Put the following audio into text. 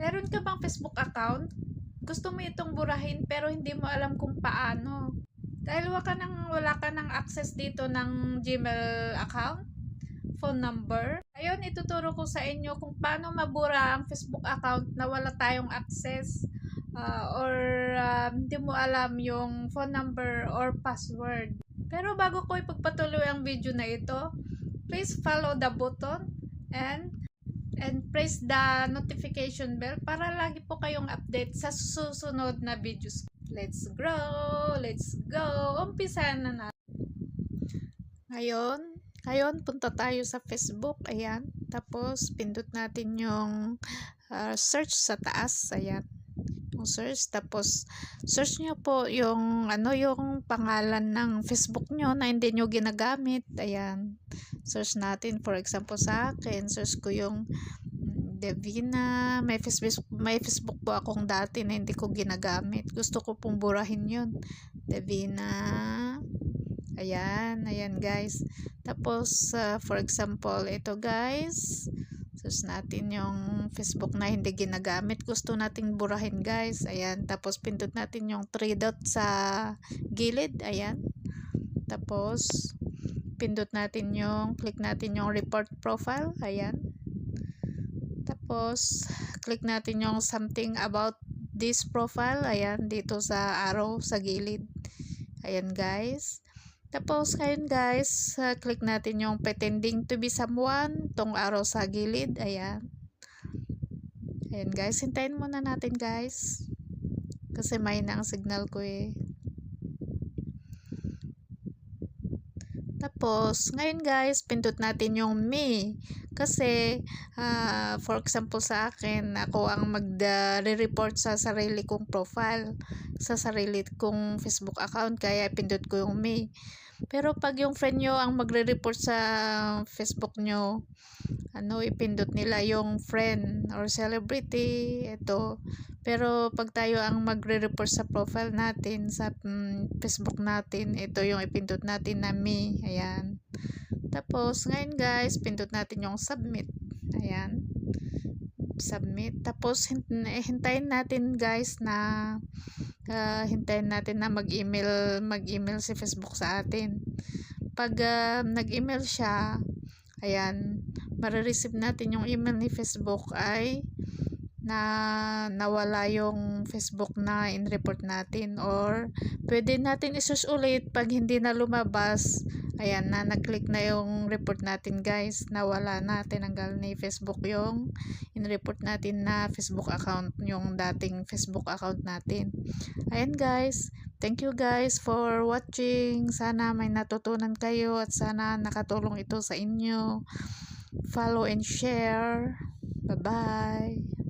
Meron ka bang Facebook account? Gusto mo itong burahin pero hindi mo alam kung paano. Dahil wala ka ng access dito ng Gmail account, phone number. Ayun, ituturo ko sa inyo kung paano mabura ang Facebook account na wala tayong access or hindi mo alam yung phone number or password. Pero bago ko ipagpatuloy ang video na ito, please follow the button and press the notification bell para lagi po kayong update sa susunod na videos. Let's grow! Let's go! Umpisahan na natin. Ngayon, punta tayo sa Facebook. Ayan. Tapos, pindot natin yung search sa taas. Ayan. Yung search. Tapos, search nyo po yung pangalan ng Facebook nyo na hindi nyo ginagamit. Ayan. Search natin. For example, sa akin, search ko yung Devina. May Facebook po akong dati na hindi ko ginagamit. Gusto ko pong burahin yun. Devina. Ayan guys. Tapos, for example, ito guys. Search natin yung Facebook na hindi ginagamit. Gusto nating burahin guys. Ayan. Tapos, pindot natin yung 3 dot sa gilid. Ayan. Tapos, click natin yung report profile. Ayan. Tapos, click natin yung something about this profile. Ayan. Dito sa arrow sa gilid. Ayan guys. Tapos, ngayon guys, click natin yung pretending to be someone, tong arrow sa gilid. Ayan. Ayan guys, hintayin muna natin guys. Kasi may na ang signal ko eh. Tapos, ngayon guys, pindot natin yung me. Kasi, for example sa akin, ako ang magre-report sa sarili kong profile, sa sarili kong Facebook account, kaya pindot ko yung me. Pero pag yung friend nyo ang magre-report sa Facebook nyo, ipindot nila yung friend or celebrity, ito. Pero pag tayo ang magre-report sa profile natin, sa Facebook natin, ito yung ipindot natin na me. Ayan. Tapos, ngayon guys, pindot natin yung submit. Ayan. Submit. Tapos, hintayin natin guys na mag-email si Facebook sa atin. Pag nag-email siya, ayan, marireceive natin yung email ni Facebook ay nawala yung Facebook na in-report natin, or pwede natin i-search ulit pag hindi na lumabas. Ayan na, nag-click na yung report natin guys, nawala na, tinanggal ni Facebook yung in-report natin na Facebook account, yung dating Facebook account natin. Ayan guys, thank you guys for watching. Sana may natutunan kayo at sana nakatulong ito sa inyo. Follow and share. Bye bye.